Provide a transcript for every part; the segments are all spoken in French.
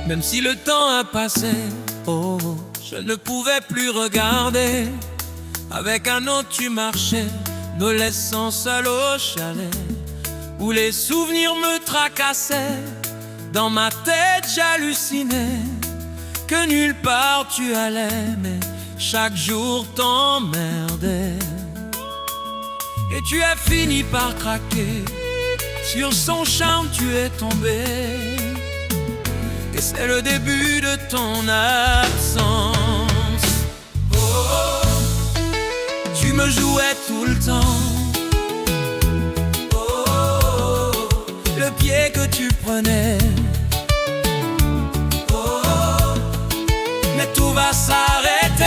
Même si le temps a passé, oh, je ne pouvais plus regarder. Avec un autre tu marchais, me laissant seul au chalet, où les souvenirs me tracassaient. Dans ma tête j'hallucinais que nulle part tu allais, mais chaque jour t'emmerdais. Et tu as fini par craquer, sur son charme tu es tombé. Et c'est le début de ton absence. Oh, oh, tu me jouais tout le temps. Oh, oh, le pied que tu prenais. Oh, oh, mais tout va s'arrêter.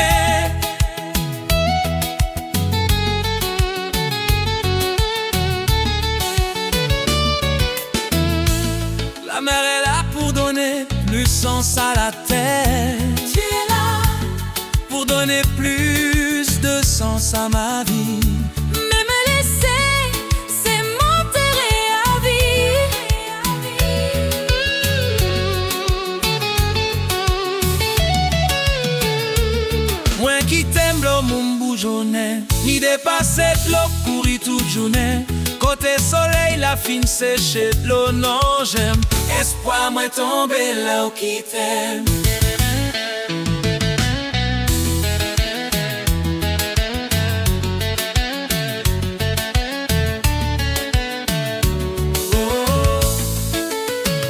La mer est là pour donner plus sens à la terre. Tu es là pour donner plus de sens à ma vie. Mais me laisser, c'est m'enterrer à vie. Moi qui t'aime l'eau mon bougeonnet, ni dépasser de l'eau courir toute journée. Côté soleil la fine séchée de l'eau, non j'aime. Espoir moi tomber là où qui t'aime.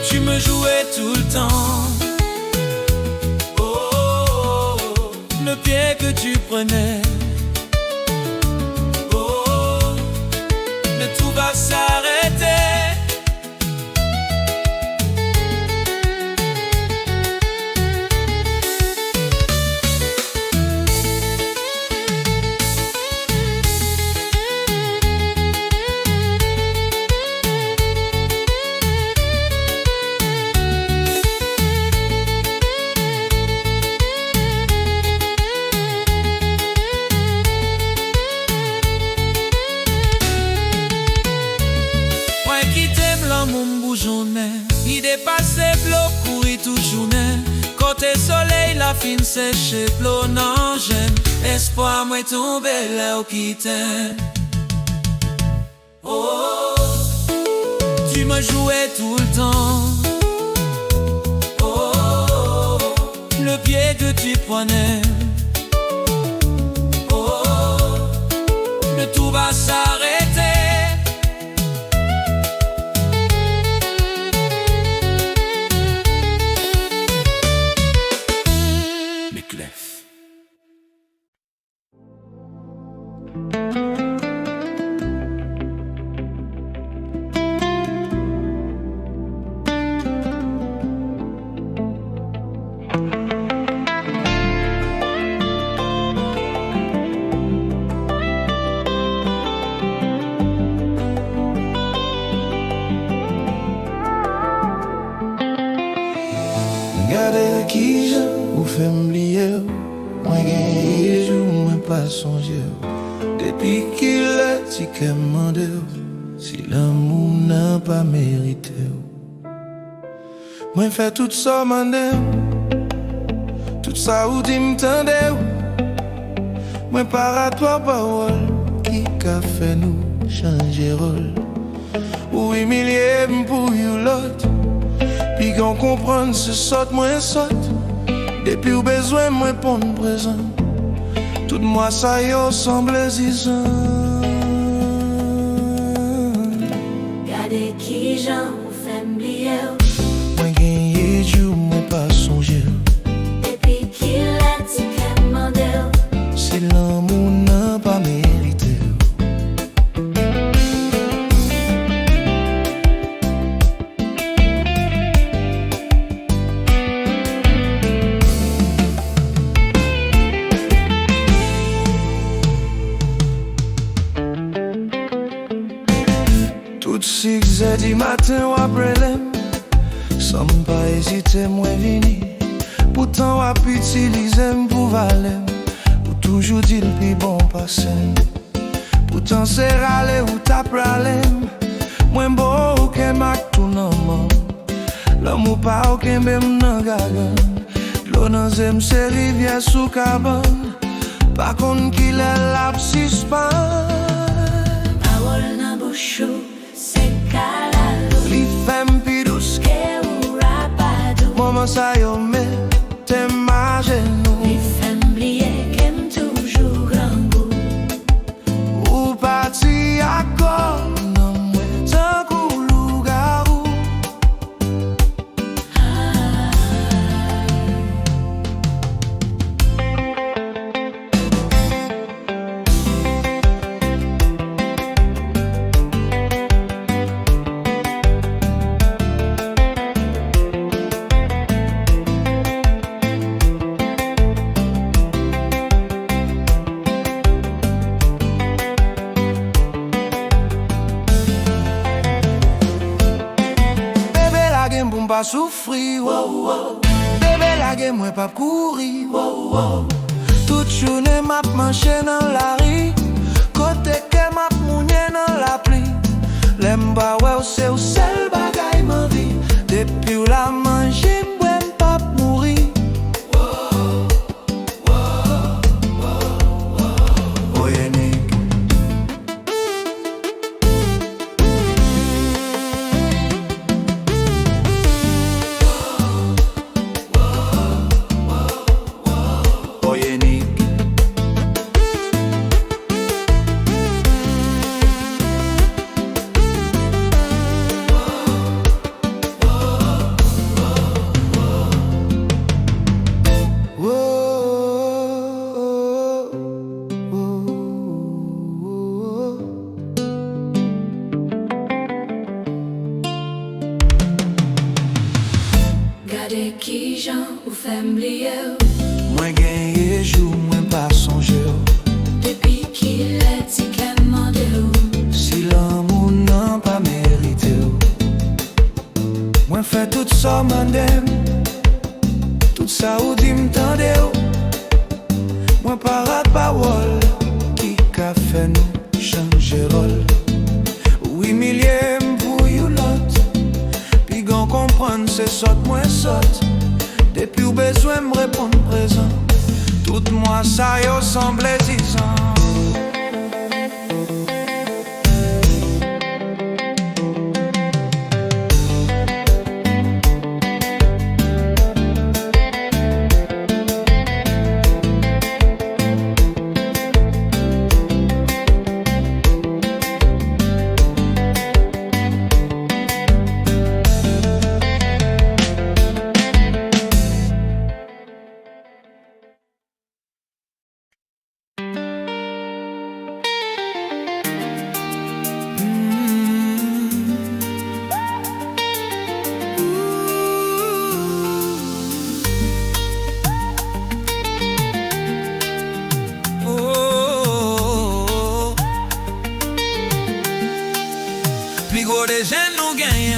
Tu me jouais tout le temps. Oh, oh, oh, le pied que tu prenais. Oh, oh, mais tout va s'arrêter. Mon bougeonnet, il dépassait l'eau courir toute journée. Côté soleil, la fine séchée de l'eau, non j'aime. Espoir moi tomber là où qui t'aime. Oh, tu me jouais tout le temps. Oh, le pied que tu prenais. Oh, le tout va s'arrêter. Gade ki jan ou fè m'bliye ou, mwen genye jou mwen pa sonje ou. Depi ki lè ti ke mande ou, si l'amou nan pa merite ou. Mwen fè tout sa mande ou, tout sa ou di m'tende ou. Mwen paratwa parol ki ka fè nou chanje rol. Ou humilié m'pou you lot. Pi qu'on comprenne se saute, moins saute. Depuis ou besoin, moins pon présent. Tout moi ça y semble zizan. Gade ki jan ou fè m'bliye ou. Mwen genye jou, mwen pa sonje ou. Depi ki lè ti ke mande ou. Si l'amour nan pa merite ou. Tout succès du matin ou après l'aime, sans pas hésiter moi vini. Pourtant ou utiliser pour valer, ou toujours dire le plus bon passé. Pourtant c'est râler ou t'as pralé, moins beau que mac tout non. L'amour pas aucun bem nan gagan. L'eau nan zem se rivière sous caban. Par contre qu'il est la suspend. Parole nan bouchou, c'est calalo. Li femme pi douce. Que ou rapado. Maman sa yo me te ma genou. Li fem bliye kem toujours grand goût. Ou parti akor nan mwen tan kou lougarou. Pour pas souffrir, wow, wow. Bébé la game, moi pas courir, wow, wow. Toute journée m'a manché dans la rue. Côté que m'a mounié dans la pluie. L'aime pas, ouais, c'est au seul bagaille ma vie. Depuis ou la manger, moi pas mourir. Wow, wow, wow, wow. Oh, yeah, nigga. Gade ki jan ou fem bliye ou. Moi gagné jour, moi pas songer. Depi ki le ti kem mande ou. Si l'amour n'a pas mérité. Moi fait tout ça mandem. Tout ça ou dit m'tende. Moi pas parole qui qu'a fait nous changer rôle. Oui millième pour you lot. Puis gon comprendre c'est saute moi saute. Depuis ou besoin me répondre présent. Tout moi ça y ressemble disant. Plus gros des jeunes nous gagnent,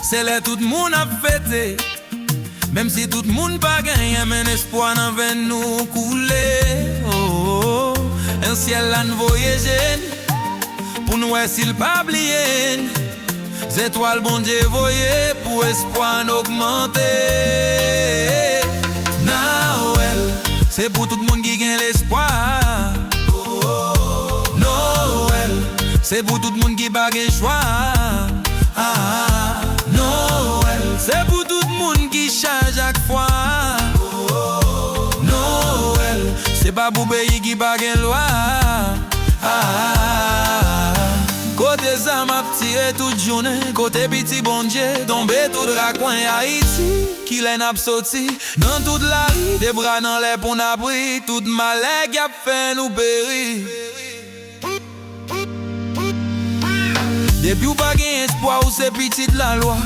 c'est là tout le monde a fêté. Même si tout le monde pas gagné, mais l'espoir n'en va nous couler. Oh, un ciel à nous voyager, pour nous s'il pas oublier. Les étoiles bon Dieu voyez, pour espoir augmenter. Noël, c'est pour tout le monde qui gagne l'espoir. Noël, c'est pour tout le monde qui n'a pas choix. Noël, c'est pour tout le monde qui change chaque fois. Noël, c'est pas pour pays qui n'a pas loi. Côté ça m'a tiré toute journée. Côté petit bon Dieu, tombé tout raccoin Haïti. Qui l'en a sorti dans toute la rue. Des bras dans les pour n'abri. Toute maladie a fait nous périr. Depuis ou pas gain espoir ou c'est petit de la loi.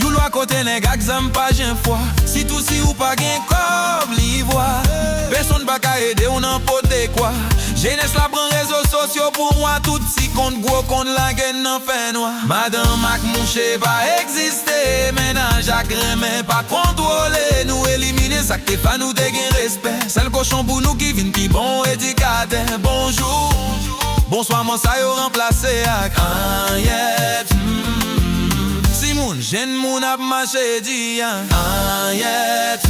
You loi côté nèg exam pas j'en fois. Si tout si ou pas gain comme l'ivoire. Personne pas ka aider ou n'importe quoi. Jeunesse la prend réseaux sociaux pour moi. Tout si compte gros compte la gaine n'en fait noir. Madame Mac mouché pas exister. Ménage Jacques Remet pas contrôler. Nous éliminer ça que pas nous dégain respect. C'est le cochon pour nous qui vient qui bon éducateur. Bonjour. Bonsoir, mon ça yo remplacé avec Henriette. Si Jeune moun ap marché diyan Ayet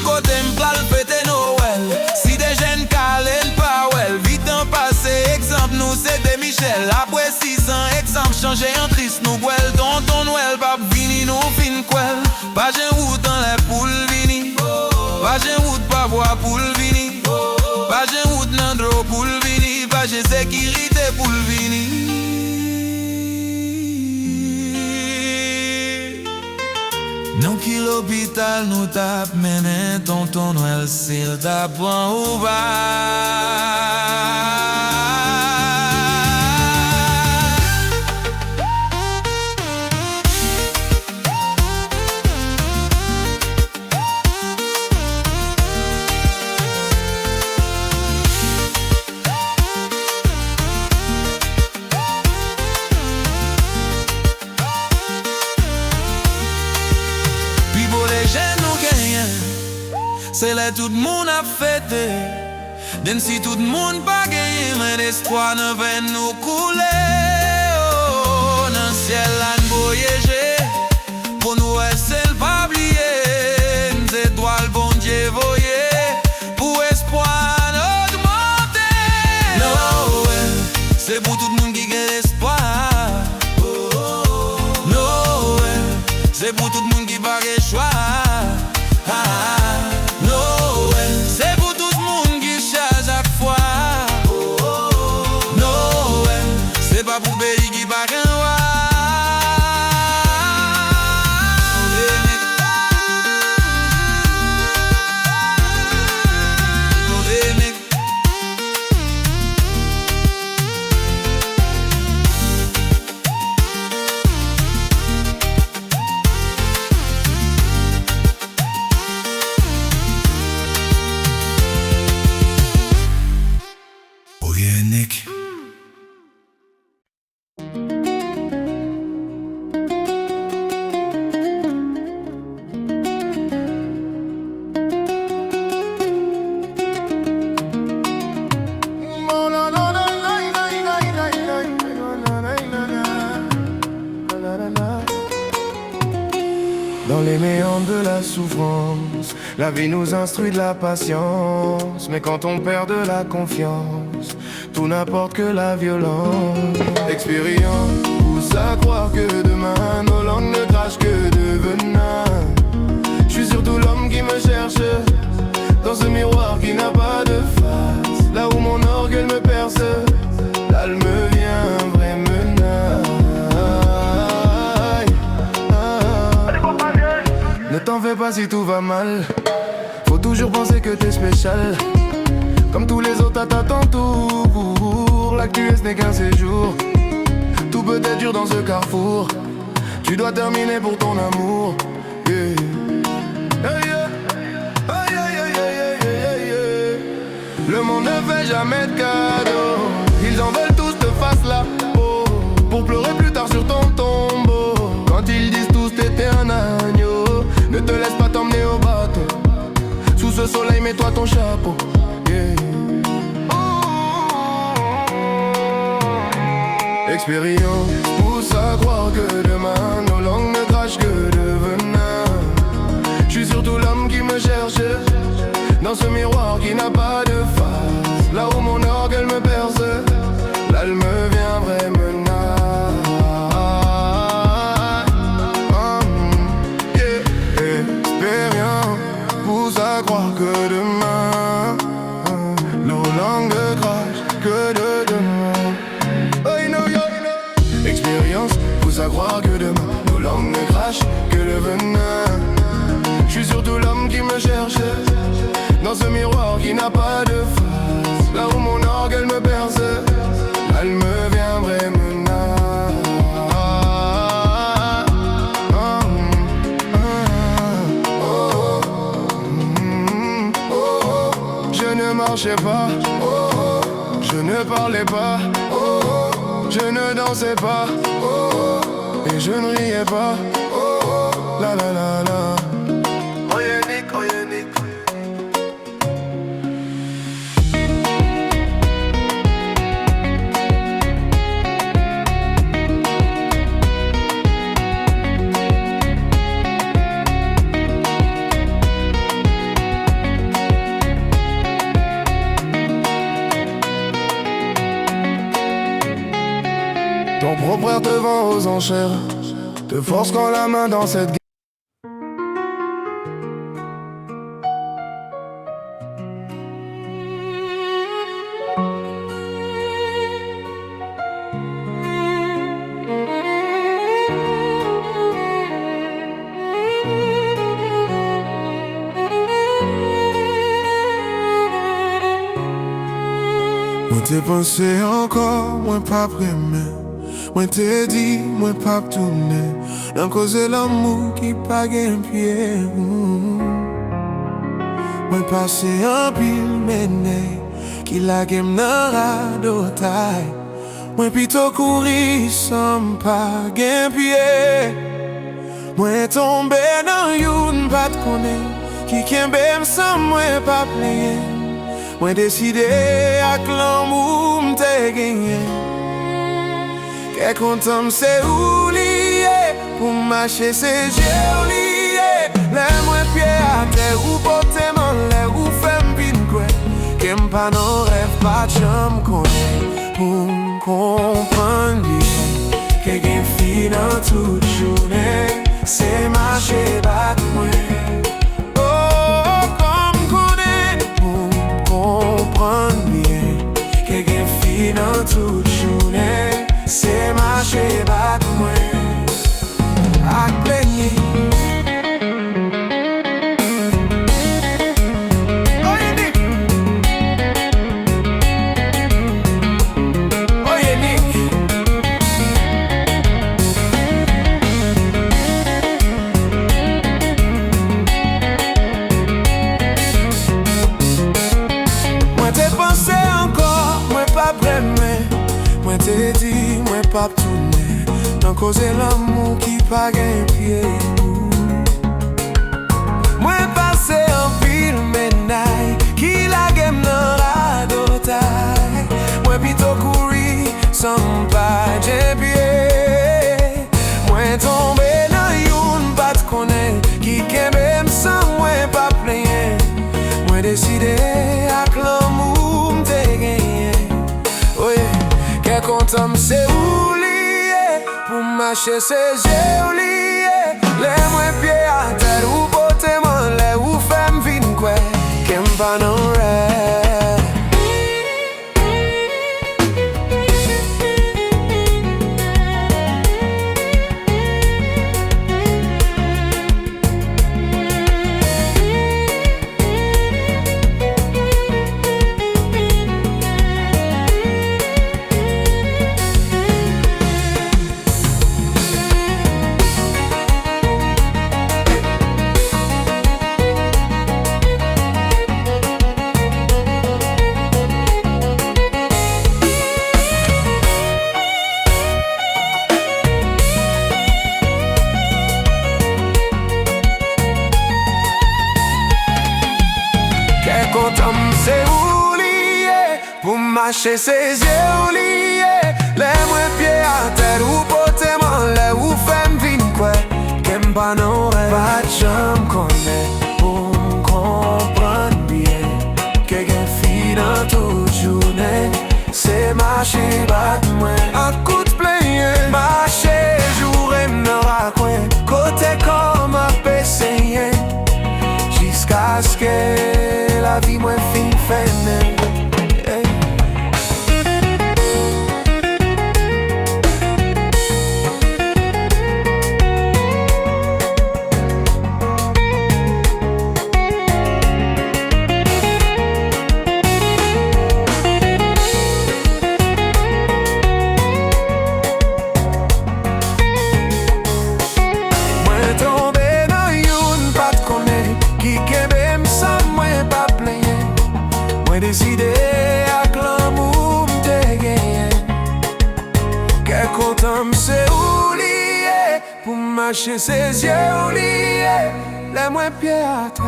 Kote m'plal fete Noël Si des jeunes kalen pa wel Vite en passé, exemple nous c'est de Michel Après 600 exemple changé en triste nous gwel Tonton Noël pap vini nous fin kwel Pas j'ai route en les poules vini Pas j'ai route pa bois poule vini Pas j'ai route nan dro poule vini Pas j'ai sécurité poule vini Nou ki l'hôpital nou tap menen Tonton Noël sil tap pran ou ba C'est là tout le monde a fêté Même si tout le monde pas gagné Mais l'espoir ne va nous couler Oh, dans le ciel là nous voyager Pour nous c'est pas oublier Nous étoiles bon Dieu voyer Pour espoir augmenter Noël, c'est pour tout le monde qui gagne l'espoir Noël, c'est pour tout le monde qui pas le choix C'est pour tout le monde qui cherche à fois Noël, c'est pas pour pays qui pas qu'un roi Dans les méandres de la souffrance, la vie nous instruit de la patience. Mais quand on perd de la confiance, tout n'apporte que la violence. Expérience pousse à croire que demain nos langues ne crachent que de venin. Je suis surtout l'homme qui me cherche dans ce miroir qui n'a pas de face. Là où mon orgueil me perce, là me vient un vrai menace. Ne t'en fais pas si tout va mal. Faut toujours penser que t'es spécial. Comme tous les autres à ton tour. L'actu ce n'est qu'un séjour. Tout peut être dur dans ce carrefour. Tu dois terminer pour ton amour. Yeah. Aïe, aïe, aïe, aïe, aïe, aïe, aïe. Le monde ne fait jamais de cadeaux. Ils en veulent tous te fasse la peau pour pleurer plus tard sur ton tombeau. Quand ils disent tous t'étais un agneau. Ne te laisse pas t'emmener au bateau. Sous ce soleil, mets-toi ton chapeau. Yeah. Expérience pousse à croire que demain nos langues ne crachent que de venin. Je suis surtout l'homme qui me cherche dans ce miroir qui n'a pas de face. Là où mon orgueil me perce, là elle me vient vrai menace. Pousse à croire que demain nos langues crachent que de demain. Oh, you know, you know. Expérience pousse à croire que demain nos langues ne crachent que le venin. Je suis surtout l'homme qui me cherche dans ce miroir qui n'a pas de face. Là où mon orgueil me perce, là elle me vient vrai menace. Je ne marchais pas, je ne parlais pas, je ne dansais pas, et je ne riais pas. La la la la. Ton beau-frère te vend aux enchères, te force quand la main dans cette guerre. Moi t'ai pensé encore, moi pas prémé. Moi t'ai dit, moi pas tourné. Dans cause l'amour qui pas gain pied. Moi passé un pile mené, qui la game nan rado taille. Moi plutôt courir sans pas gain pied. Moi tombé dans youn pas te connaître, qui kembe sans moi pas player. Moi décidé ak l'amour m'te gagné. Qu'est content m'se oublié, pour marcher c'est j'ai oublié. Les moi pied à terre ou porter mon lait ou femme bin quoi. Qu'aime pas nos rêves pas de chambre connaît. Pour comprendre bien, que gain fin dans toute journée, c'est marcher bat moi. Comprendre bien que gain fin dans toute journée, c'est marcher bat moi à plaigner. Moi t'ai dit, moi pas tourner. Dans cause l'amour qui pas gain pied. Moi passé en pile ménaille, qui la game nan rado taille. Moi plutôt courir sans pas j'ai pied. Moi tombé dans youn pas te connaître, qui kembe sans moi pas plaigner. Moi décidé ak l'amour m'te gagné. Oh yeah. Qu'est content m'se oublié, pour marcher c'est j'ai oublié. Les moi pieds à terre ou porter mon lait ou femme vin quoi. Qu'aime pas non rêve. Content m'se oublié, pour marcher c'est j'ai oublié. Les moi pieds à terre ou porter mon lait ou femme vin quoi. Qu'aime pas non rêve, pas de chambre connaît. Pour comprendre bien, que gain fin dans toute journée, c'est marcher bat moi. À coup de plein, marcher jour et m'n'aura coin. Côté comme un PCN, jusqu'à ce que la vie moi fin fait. Décidé ak l'amour m'te gagné. Qu'est content m'se oublié, pour marcher ses yeux oubliés. Les moi pieds à terre.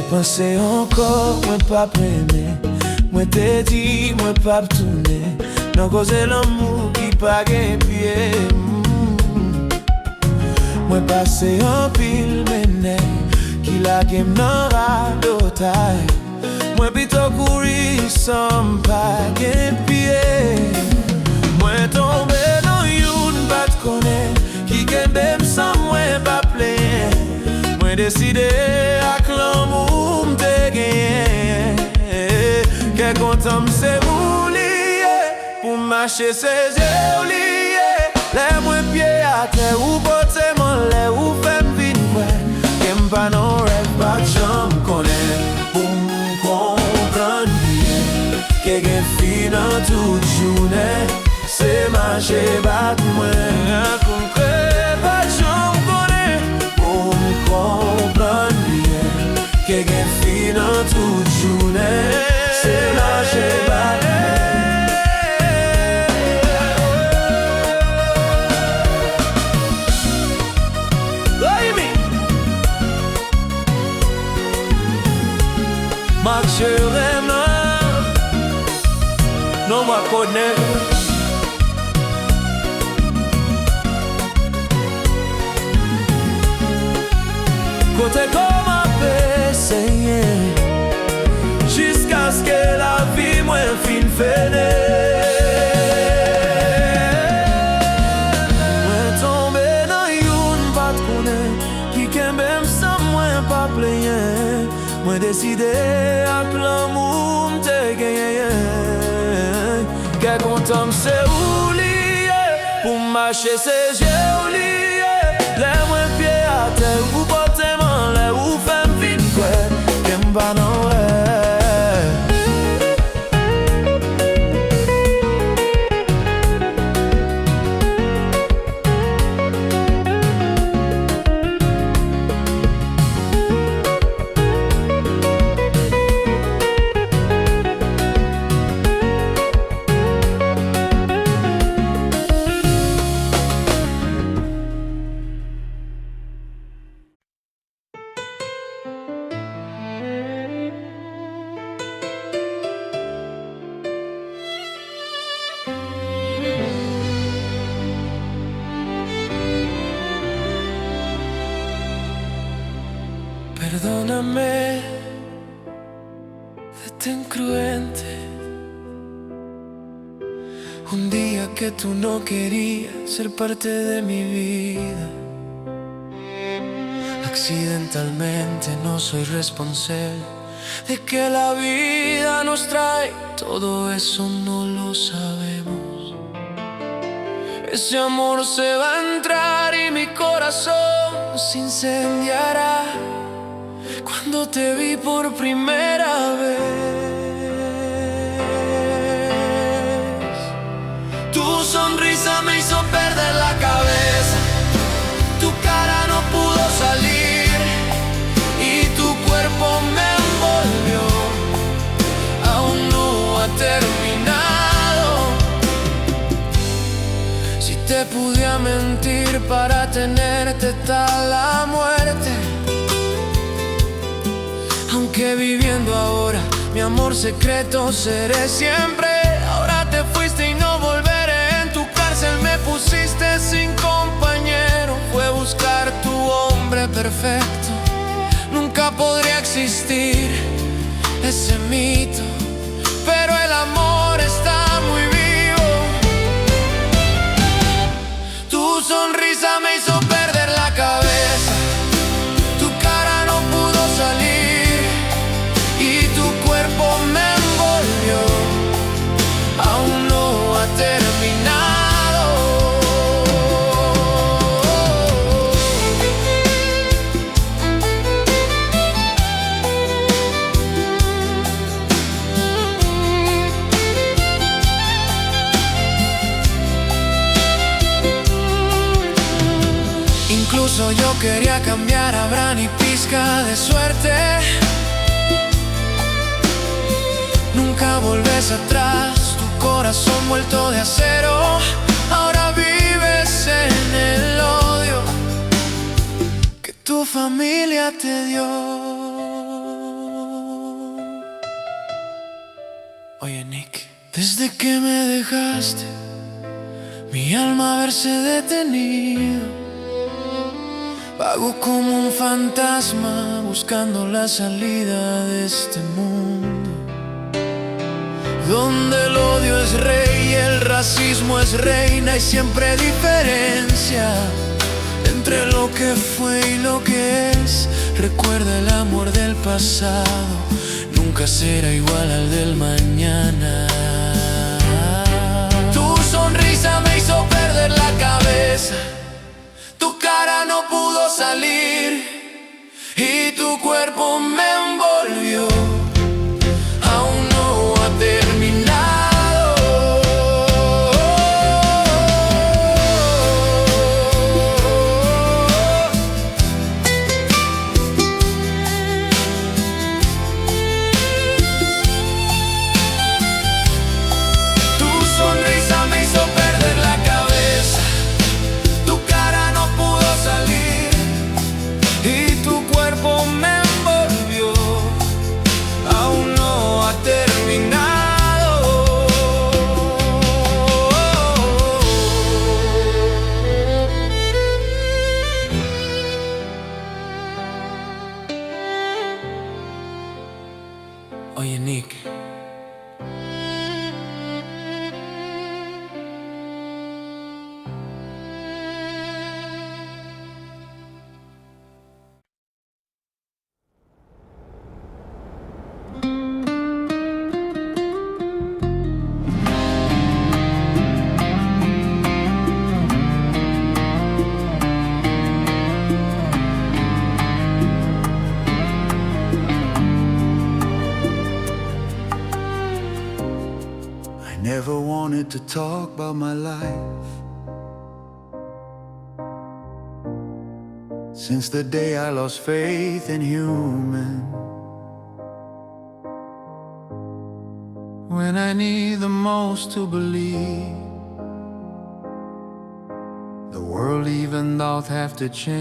Pense encore, moi pas prêné. Moi te dit, moi pas tourner. Non cause l'amour qui pas gain pied. Moi passé en pile mené. Qui la game nan rado taille. Moi plutôt courir sans pas gain pied. Moi tombé dans une bat connaît. Qui gagne sans moi pas plaire. Moi décidé à l'amour m'te gagner. Quel content m'se oublié. Pour marcher ses yeux liés. Les moins pieds à terre ou côté mon lait ou fait m'vine ouais. Qu'aime pas non rêve pas j'en connais. Pour m'comprendre bien. Qu'est fin dans toute journée. C'est marcher bat moi. Concret pas j'en connais. Pour m'comprendre bien. Qu'est fin dans toute journée. C'est marcher bat moi. Marche vraiment, non moi connais. Côté comme un essayer, jusqu'à ce que la vie moi fin finisse. Moi tombé dans une batte connaît, qui qu'aime sans moi pas plaisir. Moi décidé à l'amour m'te gagner. Quel content m'se oublié. Pour marcher ses yeux oubliés. Les moins pieds à terre ou porter mon lait ou faire m'vine quoi. Qu'aime pas non Perdóname de tan cruente. Un día que tú no querías ser parte de mi vida. Accidentalmente no soy responsable de que la vida nos trae. Todo eso no lo sabemos. Ese amor se va a entrar y mi corazón se incendiará. Cuando te vi por primera vez, tu sonrisa me hizo perder la cabeza. Tu cara no pudo salir y tu cuerpo me envolvió. Aún no ha terminado. Si te pude mentir para tenerte tal la muerte. Aunque viviendo ahora, mi amor secreto seré siempre. Ahora te fuiste y no volveré. En tu cárcel me pusiste sin compañero. Fue buscar tu hombre perfecto. Nunca podría existir ese mito, pero el amor está muy vivo. Tu sonrisa me hizo perder la cabeza. Tu cara no pudo salir. Me envolvió, aún no ha terminado. Incluso yo quería cambiar a Bran y pizca de suerte. Nunca volves atrás, tu corazón vuelto de acero. Ahora vives en el odio que tu familia te dio. Desde que me dejaste, mi alma verse detenido. Vago como un fantasma buscando la salida de este mundo, donde el odio es rey y el racismo es reina, y siempre hay diferencia entre lo que fue y lo que es. Recuerda el amor del pasado, nunca será igual al del mañana. Tu sonrisa me hizo perder la cabeza, tu cara no pudo salir y tu cuerpo me envolvió. Aún no ha terminado. Tu sonrisa me hizo perder la cabeza, tu cara no pudo salir y tu cuerpo me envolvió. Aún no ha terminado. Oye, Nick, I never wanted to talk about my life. Since the day I lost faith in human, when I need the most to believe, the world even doth have to change.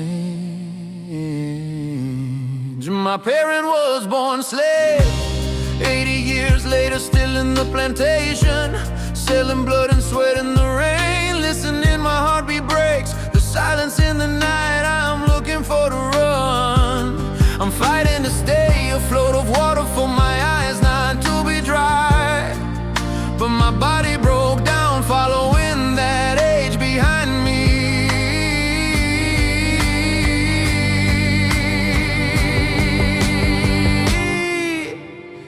My parent was born slave, 80 years later still in the plantation, selling blood and sweat in the rain. Listening, my heartbeat breaks, the silence in the night. I'm looking for to run, I'm fighting to stay afloat, of water for my eyes not to be dry. But my body broke down following that age behind me.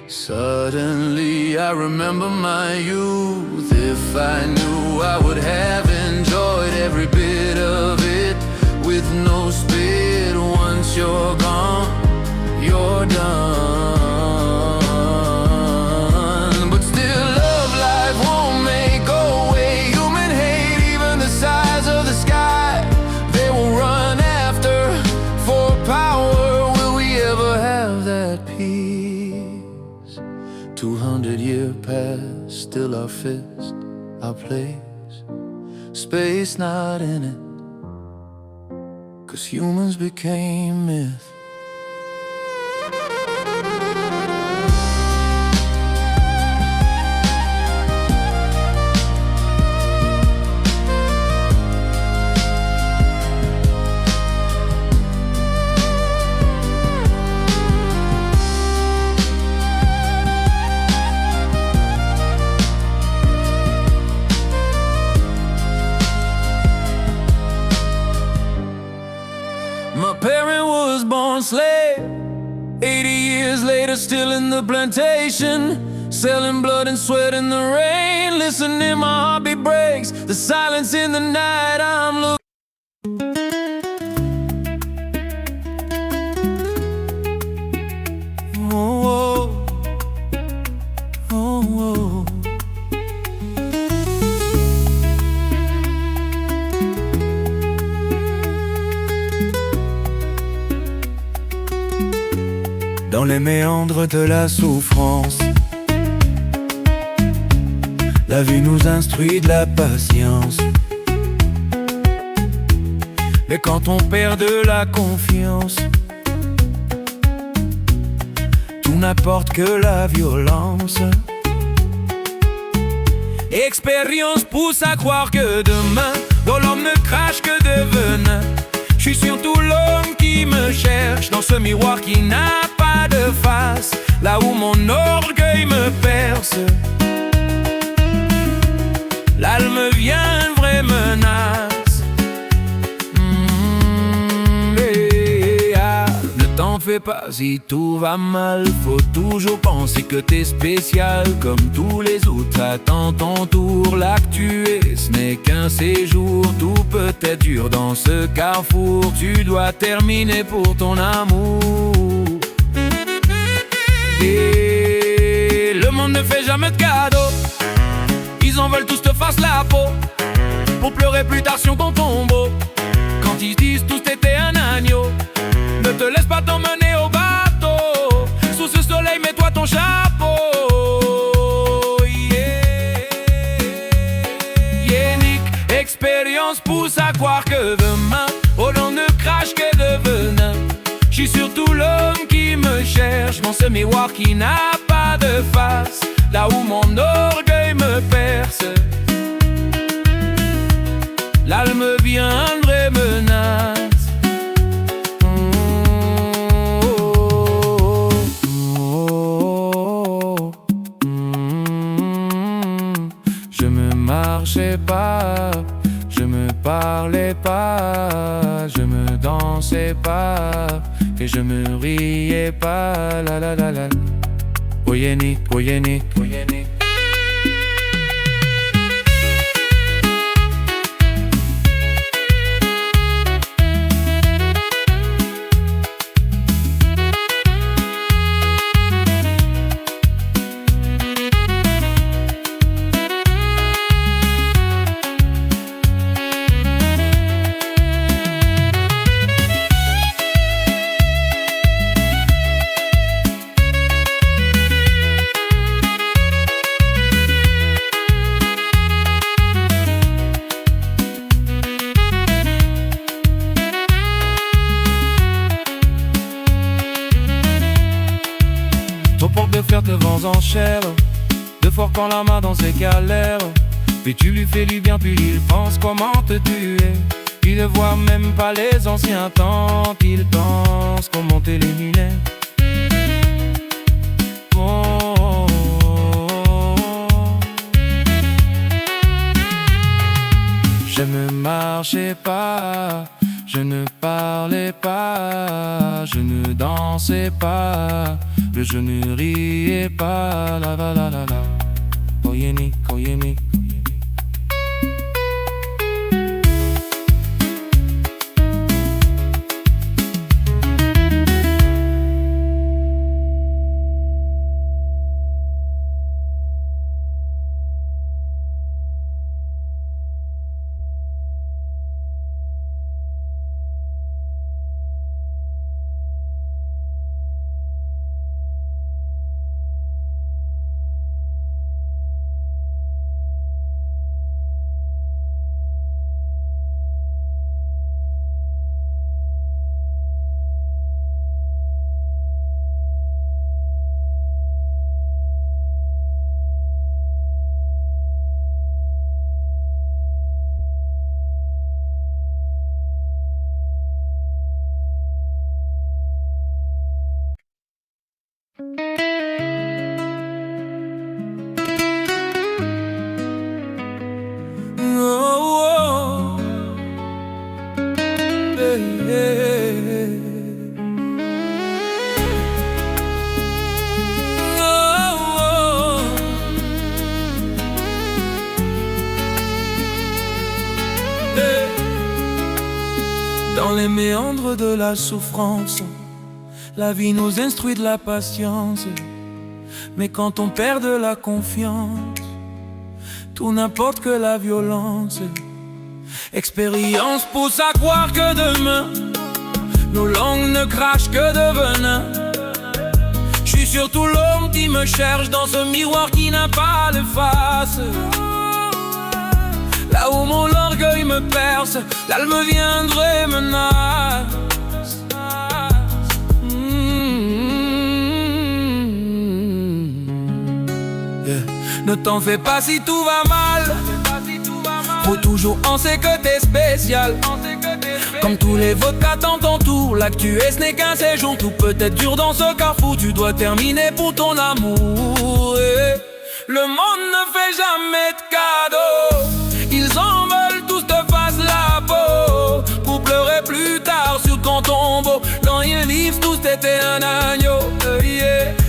Suddenly I remember my youth. If I knew, I would have enjoyed every bit of it, with no spit. Once you're gone, you're done. But still, love life won't make go away. Human hate, even the size of the sky, they will run after for power. Will we ever have that peace? 200 years past, still our fist, our place, space not in it, 'cause humans became myth. My parent was born slave, 80 years later still in the plantation, selling blood and sweat in the rain. Listening, my heartbeat breaks, the silence in the night. I'm looking. Oh, oh, oh, oh. Dans les méandres de la souffrance, la vie nous instruit de la patience. Mais quand on perd de la confiance, tout n'apporte que la violence. Expérience pousse à croire que demain, dans l'homme ne crache que de venin. Je suis surtout l'homme qui me cherche dans ce miroir qui n'a pas de face, là où mon orgueil me perce. Là me vient une vraie menace. Ne t'en fais pas si tout va mal, faut toujours penser que t'es spécial. Comme tous les autres, attends ton tour. Là que tu es, ce n'est qu'un séjour. Tout peut être dur dans ce carrefour. Tu dois terminer pour ton amour. Et le monde ne fait jamais de cadeaux. Ils en veulent tous te fassent la peau, pour pleurer plus tard sur ton tombeau. Quand ils disent tous t'étais un agneau, ne te laisse pas t'emmener au bateau. Sous ce soleil, mets-toi ton chapeau. Yannick, expérience pousse à croire que demain, oh l'on ne crache que de venin. Je suis surtout l'homme qui me cherche dans ce miroir qui n'a pas de face, là où mon orgueil me perce. Là me vient une vraie menace. Je me marchais pas, je me parlais pas, je me dansais pas, et je me riais pas. La la la la. Oh Yannick, oh Yannick, oh Yannick. Trop fort de faire tes vents en chair, de fort quand la main dans ses galères. Puis tu lui fais du bien, puis il pense comment te tuer. Il ne voit même pas les anciens temps, qu'il pense comment t'éliminer. Oh. Je ne marchais pas, je ne parlais pas, je ne dansais pas, je ne riais pas. La la la la la. Oh Yannick, oh Yannick. Dans les méandres de la souffrance, la vie nous instruit de la patience. Mais quand on perd de la confiance, tout n'importe que la violence. Expérience pousse à croire que demain, nos langues ne crachent que de venin. Je suis surtout l'homme qui me cherche dans ce miroir qui n'a pas de face. Là où mon orgueil me perce, là me viendrait menace. Ne t'en fais pas si tout va mal. Faut toujours penser que t'es spécial. Comme tous les vodkas dans ton tour, l'actu ce n'est qu'un séjour. Tout peut être dur dans ce carrefour. Tu dois terminer pour ton amour. Le monde ne fait jamais de cadeaux. Ils en veulent tous te fassent la peau pour pleurer plus tard sur ton tombeau. Quand ils vivent tous t'étais un agneau.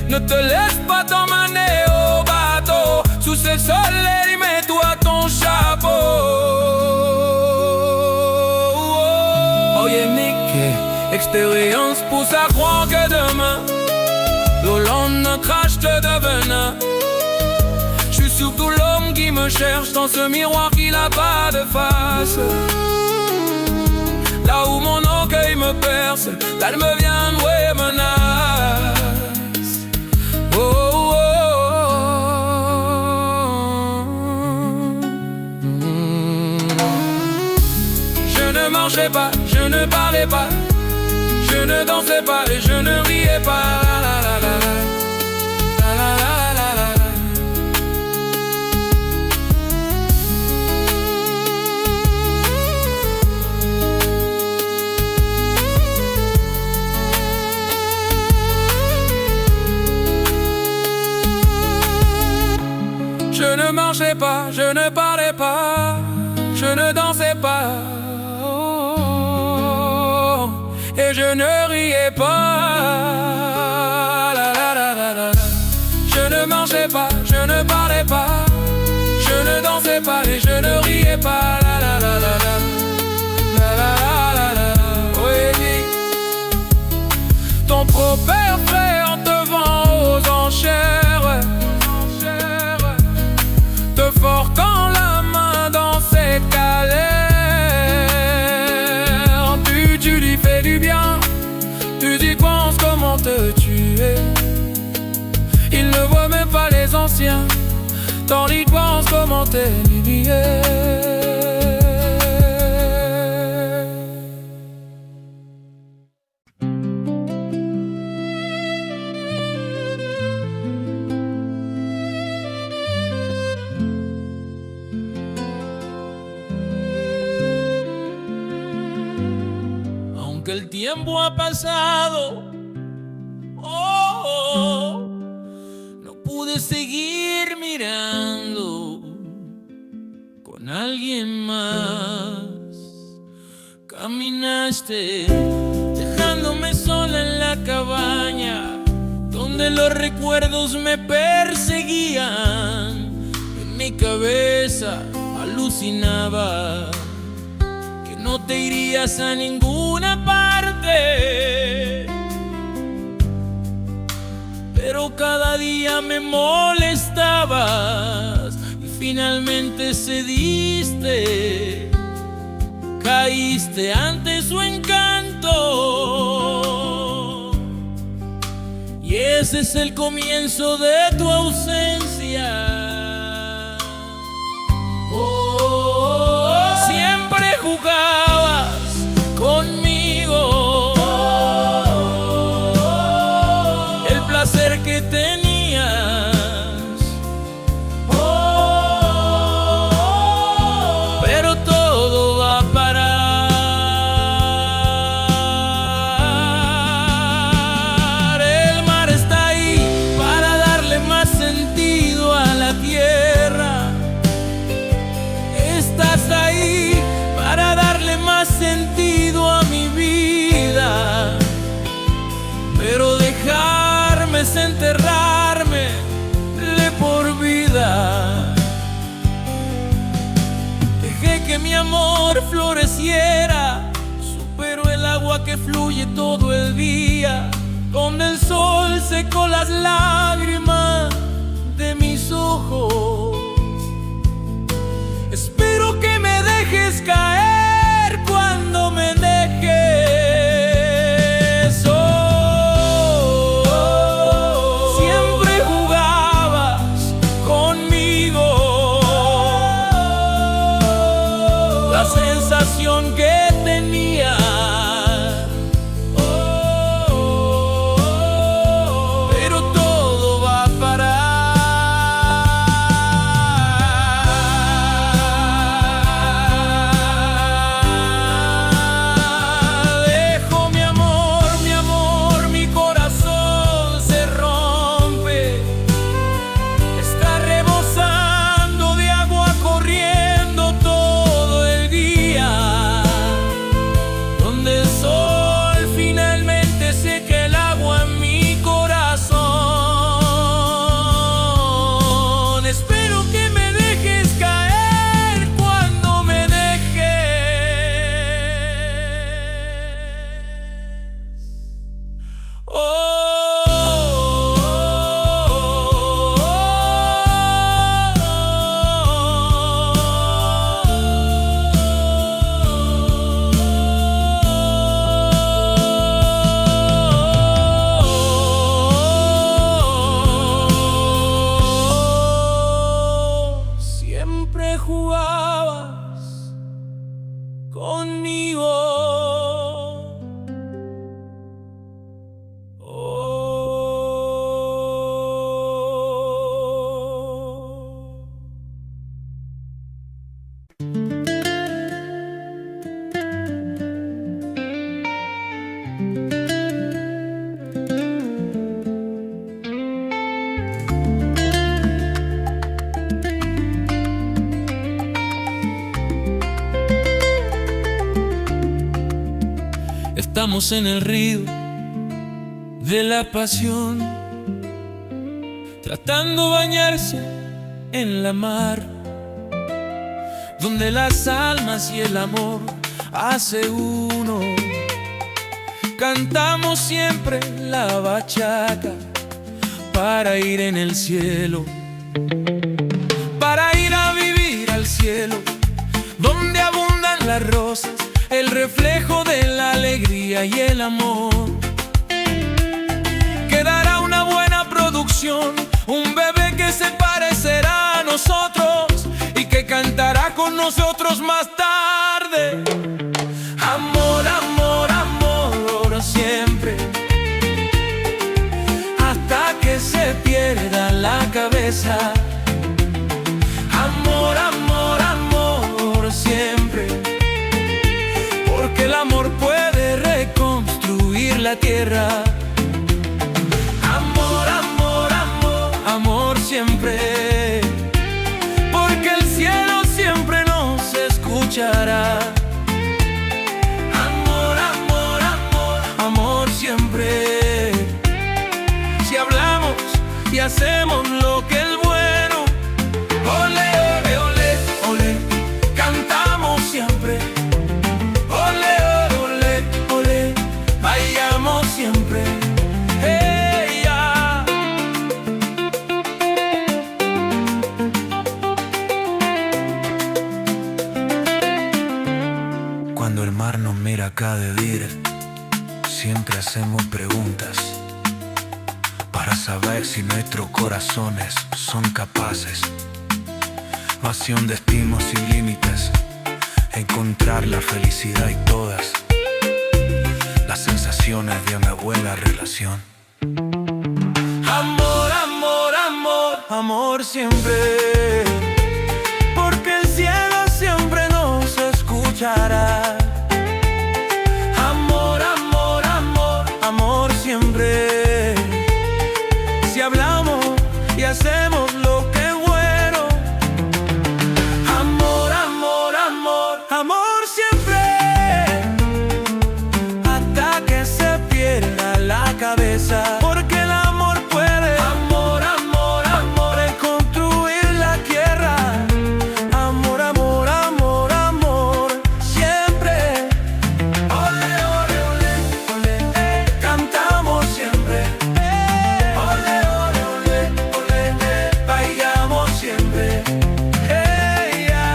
Ne te laisse pas t'emmener au bateau. Sous ce soleil mets-toi ton chapeau. Oye Nicky, expérience pousse à croire que demain l'Hollande ne crache que de venin. J'suis surtout l'homme qui me cherche dans ce miroir qui n'a pas de face. Là où mon orgueil me perce, là elle me vient nouer menace. Oh, oh, oh. Je ne marchais pas, je ne parlais pas, je ne dansais pas et je ne riais pas. La, la, la, la, la. La, la, la, la, la, la. Je ne marchais pas, je ne parlais pas, je ne dansais pas, oh, et je ne riais pas. La, la, la, la, la. Je ne marchais pas, je ne parlais pas, je ne dansais pas et je ne riais pas. La, la, la, la, la. La, la, la, la, la. Oui. Ton propre frère te vend aux enchères, te forçant la main dans ses galères. Tu lui fais du bien, tu lui penses comment te tuer. Il ne voit même pas les anciens, tant il pense comment t'humilier. El tiempo ha pasado, oh, no pude seguir mirando con alguien más. Caminaste dejándome sola en la cabaña donde los recuerdos me perseguían. En mi cabeza alucinaba no te irías a ninguna parte, pero cada día me molestabas y finalmente cediste, caíste ante su encanto, y ese es el comienzo de tu ausencia. Siempre jugabas conmigo, el placer que tenías, pero todo va a parar. El mar está ahí para darle más sentido a la tierra. Estás ahí para darle más sentido a mi vida, pero dejarme es enterrarme de por vida. Dejé que mi amor floreciera, superó el agua que fluye todo el día, donde el sol secó las lágrimas de mis ojos. Espero que me dejes caer cuando me dejes. Siempre jugabas conmigo, la sensación que tenía, pero todo va a parar. Estamos en el río de la pasión, tratando de bañarse en la mar, donde las almas y el amor hace uno. Cantamos siempre la bachata para ir en el cielo, para ir a vivir al cielo, donde abundan las rosas, el reflejo de la alegría y el amor. Quedará una buena producción, un bebé que se parecerá a nosotros y que cantará con nosotros más tarde. Amor, amor, amor, siempre, hasta que se pierda la cabeza. Amor, amor, amor, siempre, porque el amor puede reconstruir la tierra. Amor, amor, amor, amor siempre, porque el cielo siempre nos escuchará. Amor, amor, amor, amor siempre, si hablamos y hacemos lo que es bueno. Ole, ole, ole, ole, cantamos siempre. Ole, ole, ole, vayamos siempre. Hey, ya. Cuando el mar nos mira acá de vir, siempre hacemos preguntas para saber si nuestros corazones son capaces. Hacia un destino sin límites, encontrar la felicidad y todas las sensaciones de una buena relación. Amor, amor, amor, amor siempre, porque el cielo siempre nos escuchará. Amor, amor, amor, amor siempre, si hablamos y hacemos lo que es bueno. Amor, amor, amor, amor siempre, hasta que se pierda la cabeza, porque el amor puede, amor, amor, amor, reconstruir la tierra. Amor, amor, amor, amor siempre. Ole, ole, ole, ole, cantamos siempre. Ole, ole, ole, ole, vayamos siempre. Hey, ya.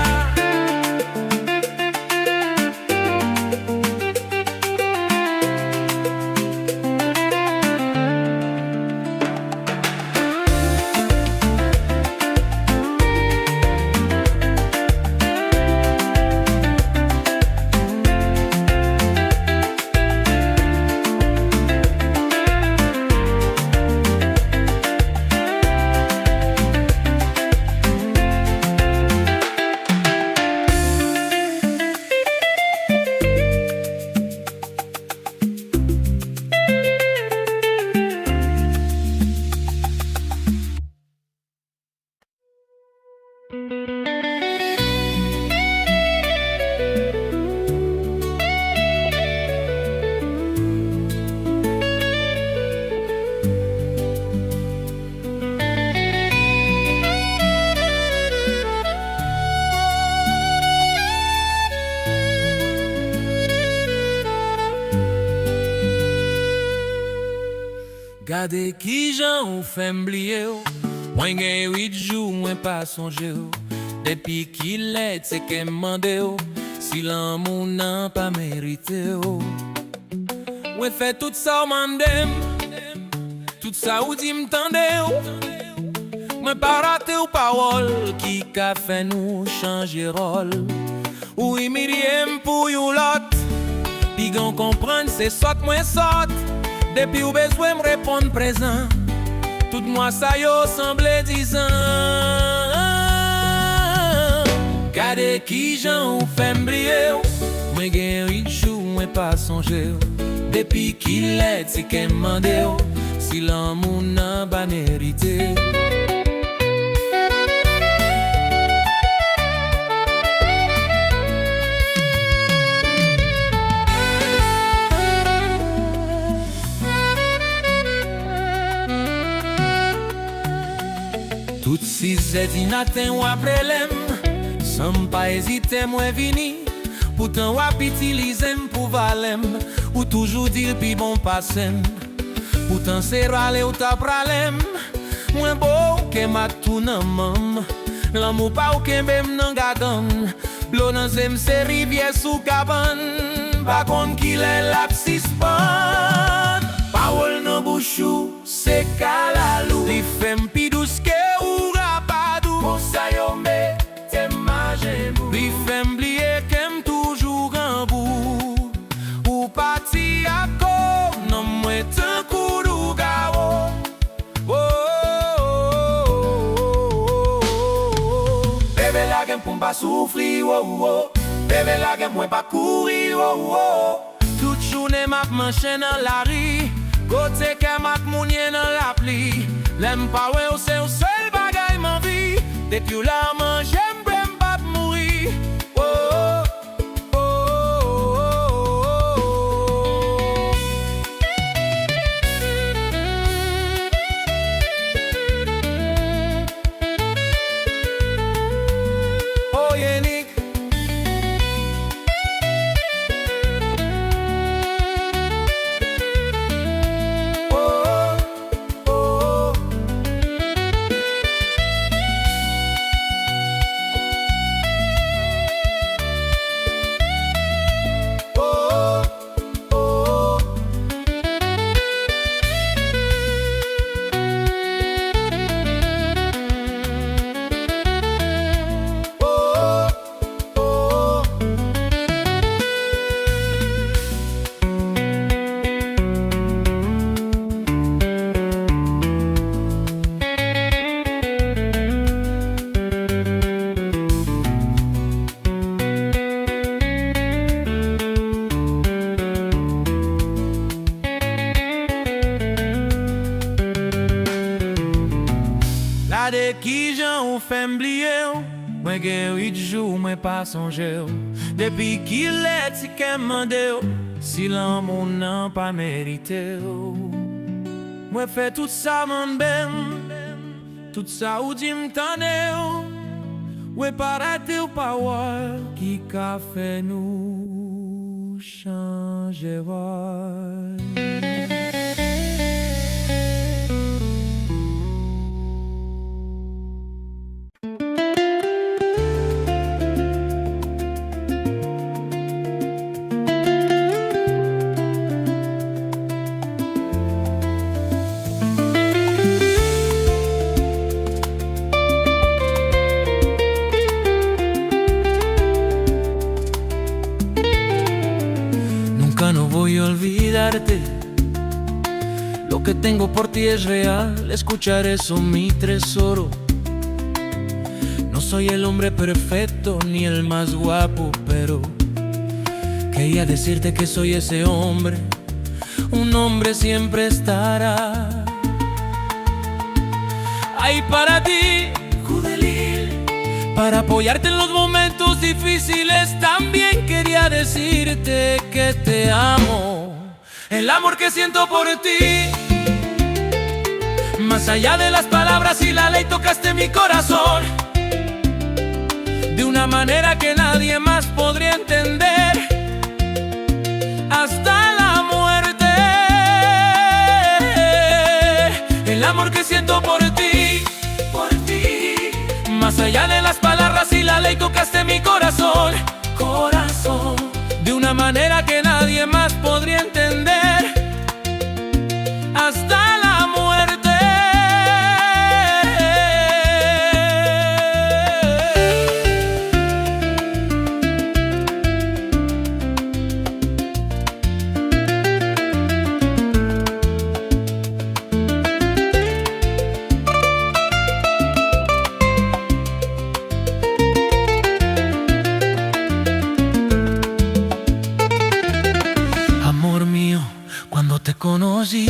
Gade ki jan ou fè m'bliye ou, mwen gen 8 jou mwen pa sonje ou. Depi ki let se ke mande ou, si l'amou nan pa merite ou. Mwen fè tout sa ou mandem, tout sa ou di m'tande ou. Mwen pa rate ou parol ki ka fè nou chanje rol. Ou imiriem pou yon lot, pi gan kompran se sot mwen sot. Depi ou bezwen m'repon prezant, tout mwa sa yo semble dizan. Gade ki jan ou fè m'bliye ou, mwen gen 8 jou mwen pa sonje ou. Depi ki let se ke mande ou, si l'amou nan ba merite. Tout si zedi naten waprelem, sans pas hésiter moi vini. Pourtant wap itilizem pou valem, ou toujours dire pi bon passem. Pourtant c'est rale ou ta pralem, moins beau que ma tout nan mam. L'amour pa ou kembem nan gadan, l'eau nan zem se rivière sous cabane. Pa kon ki lè lap sispan, parole nan bouchou, se kalalou. Li fem pi douce que ou rapadou, pour ça yo me te majemou. Li fem bliye kem toujours en bout, ou pati ako nan mwen tan koudou gawo. Bébé la gen pou m'pa soufri, bébé la gen mwen pa kouri, toute journée map manche nan la ri, kote ke mak mounye nan la pli. Lem pa we ou se ou seul bagay m'envi, depi ou la manje m'bre m'pap mouri. De ki jan ou fè m'bliye ou, mwen gen 8 jou mwen pa sonje ou. Depi ki lè ti kem mande ou, si l'amou nan pa merite ou. Mwen fè tout sa man ben, tout sa ou di m'tane ou. Ou parate ou pa wè, ki ka fè nou chanje wè. No voy a olvidarte, lo que tengo por ti es real, escuchar eso mi tesoro. No soy el hombre perfecto ni el más guapo, pero quería decirte que soy ese hombre, un hombre siempre estará ahí para ti, para apoyarte en los momentos difíciles. También quería decirte que te amo, el amor que siento por ti. Más allá de las palabras y la ley tocaste mi corazón, de una manera que nadie más podría entender, hasta la muerte. El amor que siento por ti, más allá de las palabras y la ley tocaste mi corazón, de una manera que nadie más podría entender, hasta la muerte. Conocí,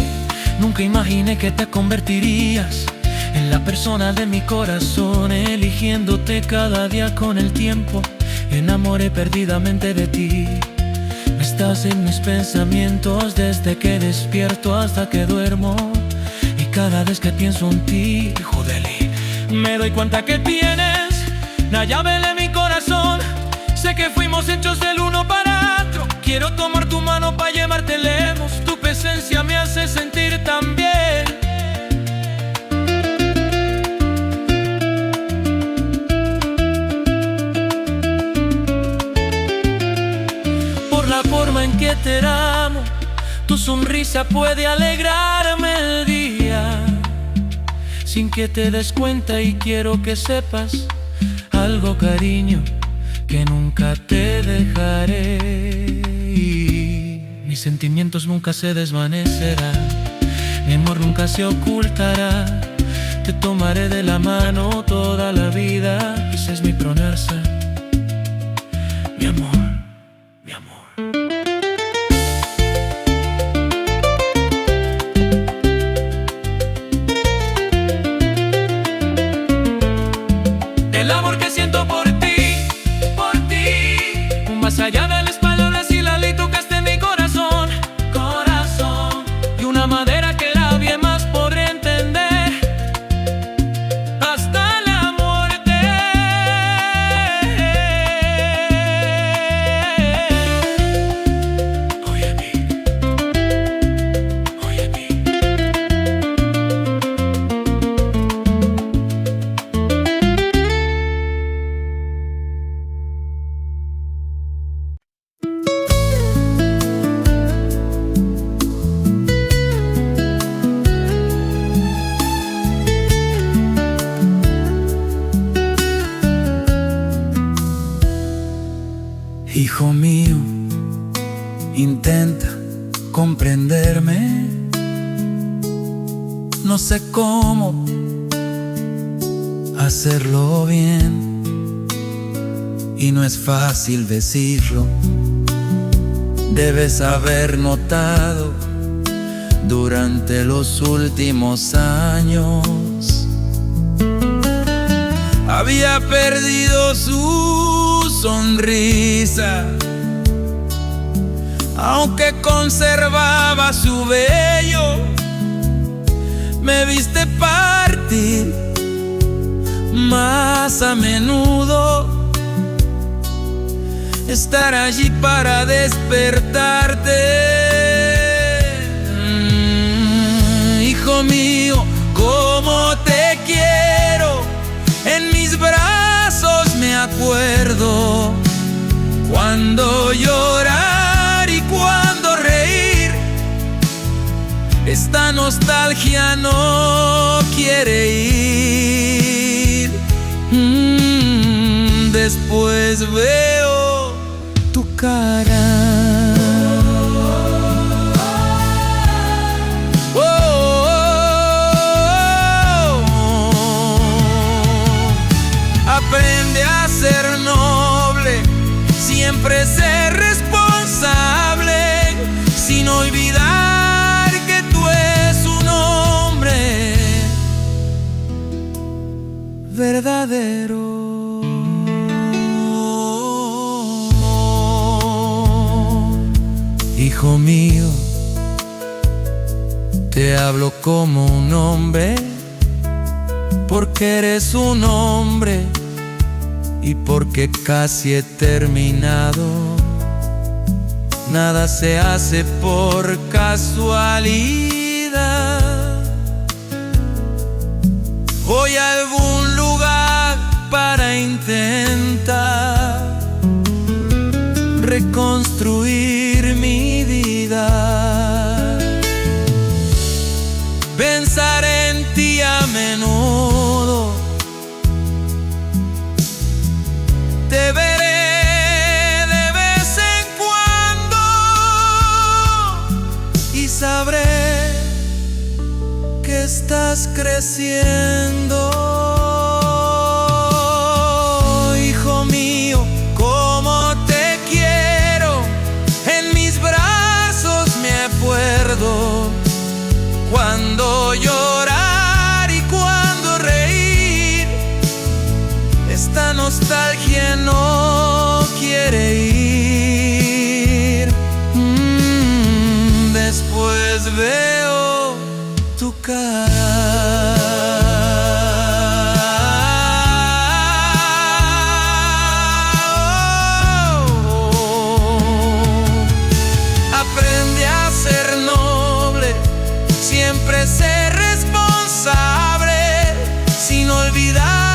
nunca imaginé que te convertirías en la persona de mi corazón, eligiéndote cada día con el tiempo. Enamoré perdidamente de ti. Estás en mis pensamientos desde que despierto hasta que duermo, y cada vez que pienso en ti, Me doy cuenta que tienes la llave de mi corazón. Sé que fuimos hechos el uno para otro. Quiero tomar tu mano para llevarte lejos. Tu presencia me hace sentir tan bien. Por la forma en que te amo, tu sonrisa puede alegrarme el día sin que te des cuenta, y quiero que sepas algo, cariño, que nunca te dejaré. Y mis sentimientos nunca se desvanecerán, mi amor nunca se ocultará. Te tomaré de la mano toda la vida, esa es mi promesa, mi amor, mi amor. El amor que siento por ti, más allá del español y la ley tocaste mi corazón, corazón. Y una madera que nadie más podrá entender, hasta la muerte. Oye a mí, oye a mí. Hijo mío, intenta comprenderme. No sé cómo hacerlo bien, y no es fácil decirlo. Debes haber notado durante los últimos años, había perdido su sonrisa, aunque conservaba su vello. Me viste partir más a menudo, estar allí para despertarte. Hijo mío, cómo te quiero, en mis brazos me acuerdo cuando llorar y cuando reír. Esta nostalgia no quiere ir. Después veo tu cara. Aprende a ser noble, siempre ser responsable, sin olvidar que tú eres un hombre verdadero. Hijo mío, te hablo como un hombre, porque eres un hombre y porque casi he terminado. Nada se hace por casualidad. Voy a algún lugar para intentar reconstruir mi vida. Pensar en ti a menudo, te veré de vez en cuando y sabré que estás creciendo. Hijo mío, cómo te quiero, en mis brazos me acuerdo cuando llorar y cuando reír. Esta nostalgia no quiere ir. Después veo tu cara. siempre ser responsable, sin olvidar